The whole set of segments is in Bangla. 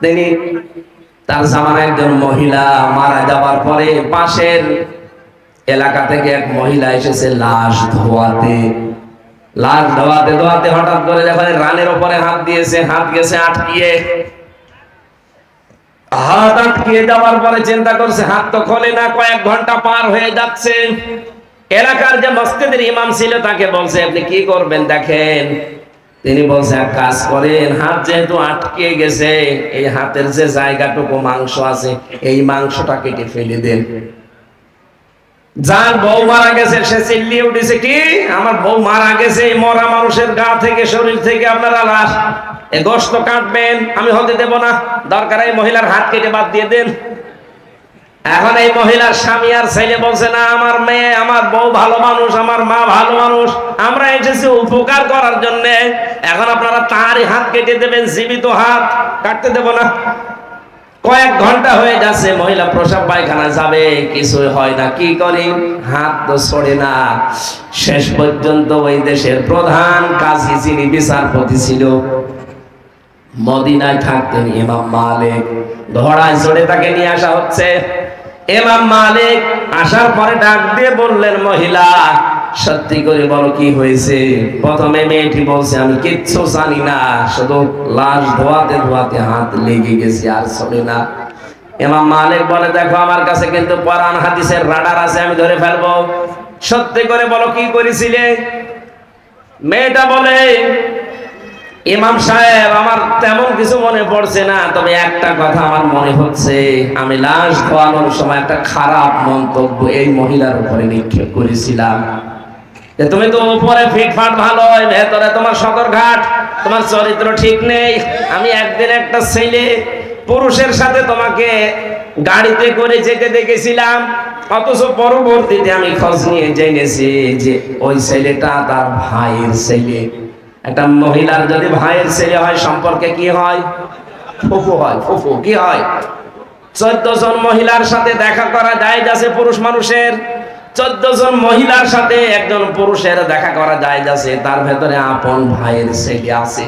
তিনি তার জামানায় একজন মহিলা মারা যাবার পরে পাশের এলাকা থেকে এক মহিলা এসেছে লাশ ধোয়াতে। লাশ ধোয়াতে ধোয়াতে হঠাৎ করে যখন রানের উপরে হাত দিয়েছে, হাত গেছে আটকিয়ে। হাত আটকিয়ে যাওয়ার পরে চিন্তা করছে হাত তো খোলে না, কয়েক ঘন্টা পার হয়ে যাচ্ছে। এলাকার যে মসজিদের ইমাম ছিল তাকে বলছে আপনি কি করবেন দেখেন। তিনি বলছে এক কাজ করেন, হাত যেহেতু আটকে গেছে এই হাতের যে জায়গাটুকু মাংস আছে এই মাংসটা কেটে ফেলে দেন। যার বউ মারা গেছে সে চিল্লিয়ে উঠেছে কি আমার বউ মারা গেছে, মরা মানুষের গা থেকে শরীর থেকে আপনারা লাশ এই গোশত কাটবেন, আমি হতে দেব না, দরকার এই মহিলার হাত কেটে বাদ দিয়ে দেন। এখন এই মহিলার স্বামী আর ছেলে বলছে না আমার মেয়ে আমার বউ ভালো মানুষ, আমার মা ভালো মানুষ, আমরা এসেছি উপকার করার জন্য, এখন আপনারা তারই হাত কেটে দেবেন, জীবিত হাত কাটতে দেব না। কয়েক ঘন্টা হয়ে যাচ্ছে, মহিলা প্রসাব পায়খানা যাবে, কিছু হয় না, কি করি হাত তো ছড়ে না। শেষ পর্যন্ত ওই দেশের প্রধান কাজী যিনি বিচারপতি ছিল, মদিনায় থাকতেন ইমাম মালিক, ঘোড়ায় চড়ে তাকে নিয়ে আসা হচ্ছে। ইমাম মালিক আসার পরে ডাক দিয়ে বললেন মহিলা সত্যি করে বলো কি হয়েছে। প্রথমে মেয়েটি বলছে আমি কিচ্ছু জানি না, শুধু লাশ ধোয়াতে ধোয়াতে হাত লেগে গেছে আর চলে না। ইমাম মালিক বলে দেখো আমার কাছে কিন্তু কোরআন হাদিসের রাডার আছে, আমি ধরে ফেলবো, সত্যি করে বলো কি করেছিলে। মেয়েটা বলে ইমাম সাহেব আমার তেমন কিছু মনে পড়ছে না, তবে একটা কথা আমার মনে হচ্ছে আমি লাশ ধোয়ানোর সময় একটা খারাপ মন্তব্য এই মহিলার উপরে নিক্ষেপ করেছিলাম যে তুমি তো উপরে ফিটফাট ভালো, ভেতরে তোমার সদরঘাট, তোমার চরিত্র ঠিক নেই। আমি একদিন একটা ছেলে পুরুষের সাথে তোমাকে গাড়িতে করে যেতে দেখেছিলাম, অথচ পরবর্তীতে আমি খোঁজ নিয়ে জেনেছি যে ওই ছেলেটা তার ভাইয়ের ছেলে। একটা মহিলার যদি ভাইয়ের ছেলে হয় সম্পর্কে কি হয়? ফুফু হয়। ফুফু কি হয়? 14 জন মহিলার সাথে দেখা করা জায়েজ আছে পুরুষ মানুষের, 14 জন মহিলার সাথে একজন পুরুষের দেখা করা জায়েজ আছে, তার ভেতরে আপন ভাইয়ের ছেলে আছে।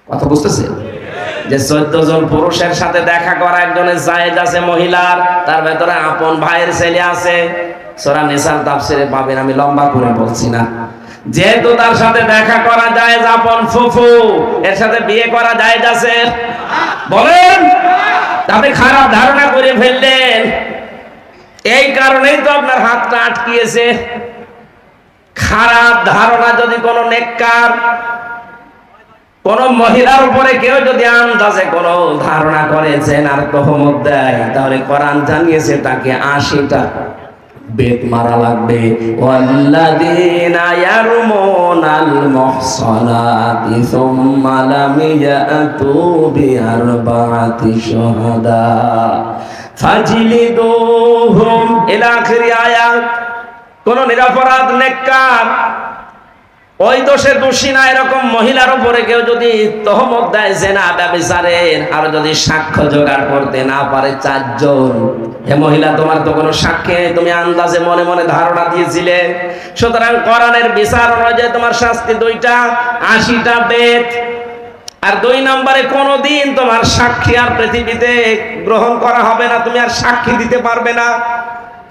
কথা বুঝতেছেন? যে 14 জন পুরুষের সাথে দেখা করা একজনের জায়েজ আছে মহিলার, তার ভেতরে আপন ভাইয়ের ছেলে আছে। সূরা নিসার তাফসিরে পাবেন, আমি লম্বা করে বলছি না। যেহেতু তার সাথে দেখা করা জায়েজ, আপন ফুফু এর সাথে বিয়ে করা জায়েজ আছে, বলেন? আপনি খারাপ ধারণা করে ফেললেন, এই কারণেই তো আপনার হাতটা আটকিয়েছে। খারাপ ধারণা যদি কোনো নেককার কোন মহিলার উপরে কেউ যদি আন্দাজে কোন ধারণা করেছেন আর তহমত দেয়, তাহলে কোরআন জানিয়েছে তাকে 80টা বেত মারা লাগবে। ওয়াল্লাযীনা ইয়ারমুনাল মুহসানাতি সুম্মা লাম ইয়াতু বিআরবা'তি শুহাদা ফাজলিদুহুম ইলা আখিরি আয়াত। কোন নিরপরাধ নেককার ওই দোষে দোষী না এরকম মহিলার উপরে কেউ যদি তহমত দেয় জেনা ব্যভিচারের, আর যদি সাক্ষ্য জোগাড় করতে না পারে 4 জন, হে মহিলা তোমার তো কোনো সাক্ষী, তুমি আন্দাজে মনে মনে ধারণা দিয়েছিলে, সুতরাং কোরআনের বিচার অনুযায়ী তোমার শাস্তি 2টা, 80টা বেত। আর 2 নম্বরে কোনোদিন তোমার সাক্ষী আর পৃথিবীতে গ্রহণ করা হবে না, তুমি আর সাক্ষী দিতে পারবে না।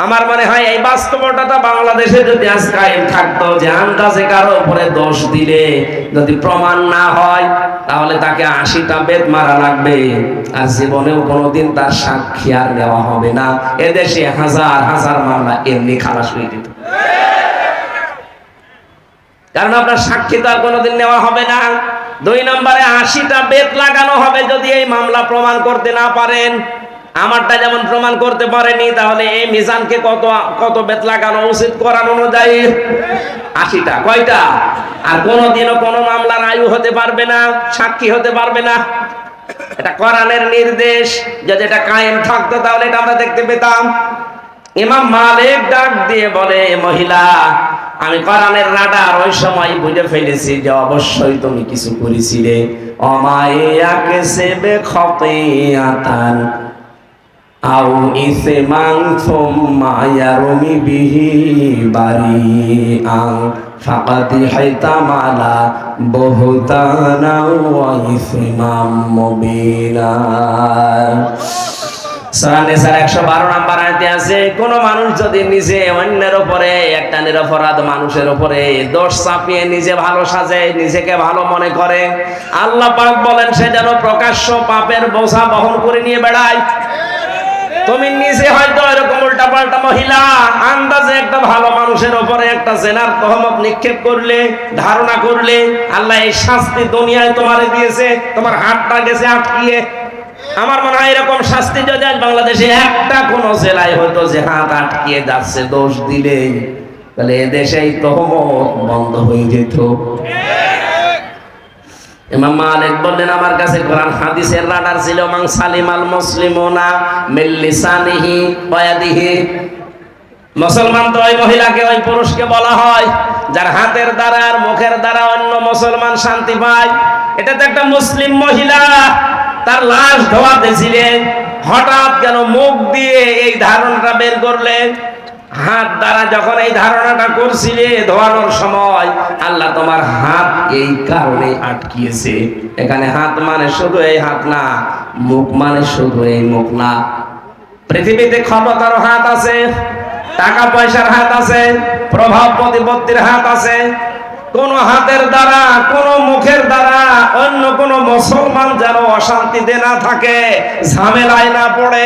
আমার মনে হয় এই বাস্তবতা বাংলাদেশে যদি আজ কায়েম থাকতো যে আন্দাজে কারো উপরে দোষ দিলে যদি প্রমাণ না হয় তাহলে তাকে 80টা বেত মারা লাগবে, আর জীবনেও কোনোদিন তার সাক্ষী আর নেওয়া হবে না। এদেশে হাজার হাজার মামলা এমনি খালাস হয়ে যেত, কারণ আপনার সাক্ষী তো আর কোনোদিন নেওয়া হবে না। 2 নম্বরে 80টা বেত লাগানো হবে যদি এই মামলা প্রমাণ করতে না পারেন। আমারটা যেমন প্রমাণ করতে পারেনি, তাহলে এই মিজানকে কত বেত লাগানো উচিত কোরআন অনুযায়ী? 80টা। কয়টা? আর কোনোদিনও কোনো মামলার আয়ু হতে পারবে না, সাক্ষী হতে পারবে না। এটা কোরআনের নির্দেশ, যদি এটা কায়েম থাকতো তাহলে এটা আমরা দেখতে পেতাম। ইমাম মালিক ডাক দিয়ে বলে মহিলা আমি কোরআনের রাডার ওই সময় বুঝে ফেলেছি যে অবশ্যই তুমি কিছু করেছিলে। অমায়াকে সেবে খতিয়াতান, আও ইসমান সুম্মা ইয়ারমি বিহি বারিআন ফাকাদ হাইতামালা বুহতানা ওয়া ইসমাম মুবিনা। সূরা নিসার 112 নম্বর আয়াতে আছে, কোন মানুষ যদি নিজে অন্যের উপরে, একটা নিরপরাধ মানুষের উপরে দোষ চাপিয়ে নিজে ভালো সাজে, নিজেকে ভালো মনে করে, আল্লাহ পাক বলেন সে যেন প্রকাশ্য পাপের বোঝা বহন করে নিয়ে বেড়ায়। তুমি নিজে হয়তো এরকম উল্টাপাল্টা মহিলা আন্দাজে একটা ভালো মানুষের উপরে একটা জেনার তহমত নিক্ষেপ করলে, ধারণা করলে, আল্লাহ এই শাস্তি দুনিয়ায় তোমারে দিয়েছে, তোমার হাতটা গেছে আটকিয়ে। আমার মনে হয় এরকম শাস্তি যদি আজ বাংলাদেশে একটা কোন জেলায় হয়তো যে হাত আটকিয়ে যাচ্ছে দোষ দিলেই, তাহলে এদেশে এই তহমত বন্ধ হয়ে যেত। ইমাম মালিক বললেন আমার কাছে কোরআন হাদিসের রাডার ছিল, মান সালিমাল মুসলিমুনা মিন লিসানিহি ওয়া ইয়াদিহি। মুসলমান তো ওই মহিলাকে, ওই পুরুষকে বলা হয় যার হাতের দ্বারা আর মুখের দ্বারা অন্য মুসলমান শান্তি পায়। এটা তো একটা মুসলিম মহিলা, তার লাশ ধোয়াতে ছিলেন, হঠাৎ কেন মুখ দিয়ে এই ধারণাটা বের করলেন? হাত দ্বারা যখন এই ধারণাটা করছিলে ধোয়ানোর সময়, আল্লাহ তোমার হাত এই কারণে আটকিয়েছে। এখানে হাত মানে শুধু এই হাত না, মুখ মানে শুধু এই মুখ না। পৃথিবীতে ক্ষমতার হাত আছে, টাকা পয়সার হাত আছে, প্রভাব প্রতিপত্তির হাত আছে। কোন হাতের দ্বারা, কোন মুখের দ্বারা অন্য কোন মুসলমান যেন অশান্তিতে না থাকে, ঝামেলায় না পড়ে।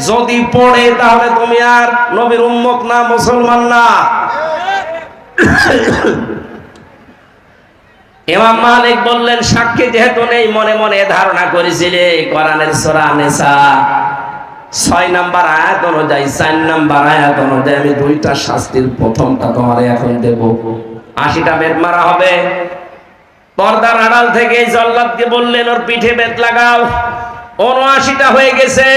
যদি পড়ে তাহলে তুমি আর নবীর উম্মত না, মুসলমান না। ইমাম মালিক বললেন সাক্ষী যেহেতু নেই, মনে মনে ধারণা করেছিলে। কোরআনের সূরা নিসা 6 নম্বর আয়াত অনুযায়ী, 4 নম্বর আয়াত অনুযায়ী আমি দুইটা শাস্তির প্রথমটা তোমারে এখন দেব। 80টা বেত মারা হবে। পর্দার আড়াল থেকে জল্লাদকে বললেন ওর পিঠে বেত লাগাও। 79টা হয়ে গেছে।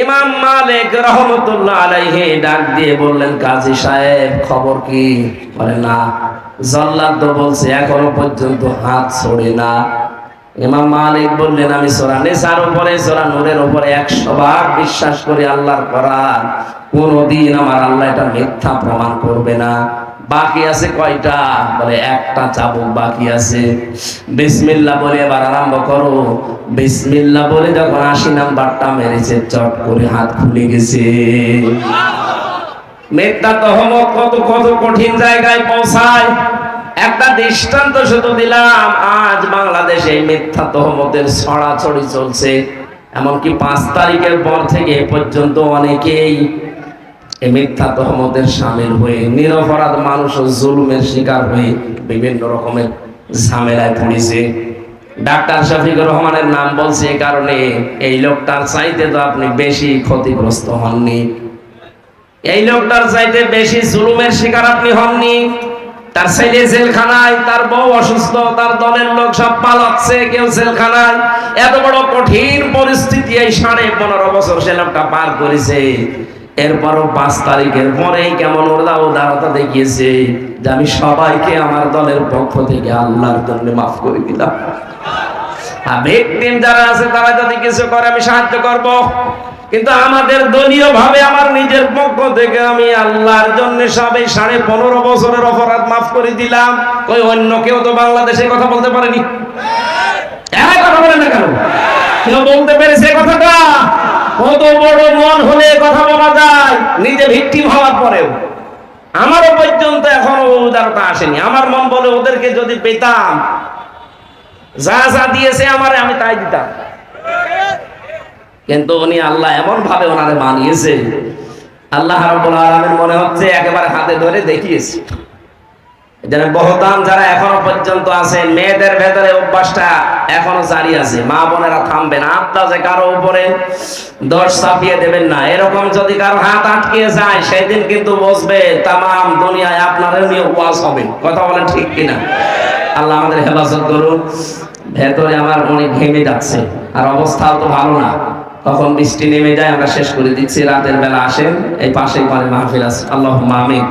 ইমাম মালিক রহমতুল্লাহ আলাইহি ডাক দিয়ে বললেন কাজী সাহেব খবর কি? বলে না, জল্লাদ তো বলছে এখনো পর্যন্ত হাত ছড়ে না। ইমাম মালিক বললেন আমি সূরা নিসার উপরে, সূরা নূরের উপরে 100 বার বিশ্বাস করি আল্লাহর কোরআন, কোনদিন আমার আল্লাহ এটা মিথ্যা প্রমাণ করবে না। বাকি আছে কয়টা? বলে একটা চাবুক বাকি আছে। বিসমিল্লাহ বলে এবার আরম্ভ করো। বিসমিল্লাহ বলে যখন 80 নাম্বারটা মেরেছে, চট করে হাত খুলে গেছে। মিথ্যা তহমত কত কত কঠিন জায়গায় পৌঁছায়। একটা দৃষ্টান্ত শুধু দিলাম, আজ বাংলাদেশে মিথ্যা তহমতের ছড়াছড়ি চলছে। এমনকি 5 তারিখের পর থেকে এ পর্যন্ত অনেকেই এই মিথ্যা তহমতের শামিল হয়ে নিরপরাধ মানুষ জুলুমের শিকার হয়ে বিভিন্ন রকমের ঝামেলায় পড়েছে। ডাক্তার শফিকুর রহমানের নাম বলছে এই কারণে, এই লোকটার চাইতে তো আপনি বেশি ক্ষতিগ্রস্ত হননি, এই লোকটার চাইতে বেশি জুলুমের শিকার আপনি হননি। তার ছেলে জেলখানায়, তার বউ অসুস্থ, তার দলের লোক সব পালাচ্ছে, কেউ জেলখানায়। এত বড় কঠিন পরিস্থিতি এই 15.5 বছর সে লোকটা পার করেছে। এরপরও 5 তারিখের পরেই কেমন উদারতা দেখিয়েছে যে আমি সবাইকে আমার দলের পক্ষ থেকে আল্লাহর জন্য মাফ করে দিলাম। আর ভিকটিম যারা আছে তারা যদি কিছু করে আমি সাহায্য করব, কিন্তু আমাদের দলীয় ভাবে আমার নিজের পক্ষ থেকে আমি আল্লাহর জন্য সবাই 15.5 বছরের অপরাধ মাফ করে দিলাম। কই অন্য কেউ তো বাংলাদেশে কথা বলতে পারেনি। কথা বলে না কেন? কেউ বলতে পেরেছে কথাটা? কত বড় মন হলে কথা বলা যায়, নিজে ভিকটিম হওয়ার পরেও। আমারও পর্যন্ত এখনো উদারতা আসেনি। আমার মন বলে ওদেরকে যদি পেতাম, যা যা দিয়েছে আমারে আমি তাই দিতাম। কিন্তু উনি আল্লাহ এমন ভাবে ওনারে মানিয়েছে, আল্লাহ রাব্বুল আলামিন মনে হচ্ছে একেবারে হাতে ধরে দেখিয়েছে। এজন্য বহতান যারা এখনো পর্যন্ত আছেন, মেয়েদের ভেতরে অভ্যাসটা এখনো জারি আছে। মা বোনেরা থামবেন, আত্মাজে কারো উপরে দোষ চাপিয়ে দেবেন না। এরকম যদি কারো হাত আটকে যায়, সেদিন কিন্তু বুঝবে তামাম দুনিয়ায় আপনারও নিয়ে ওয়াজ হবে। কথা বলেন ঠিক কিনা? আল্লাহ আমাদের হেফাজত করুন। ভেতরে আমার অনেক ঘেমে যাচ্ছে, আর অবস্থাও তো ভালো না। কখন বৃষ্টি নেমে যায় আমরা শেষ করে দিচ্ছি। রাতের বেলা আসেন, এই পাশেই পরে মাহফিল আছে। আল্লাহুম্মা আমিন।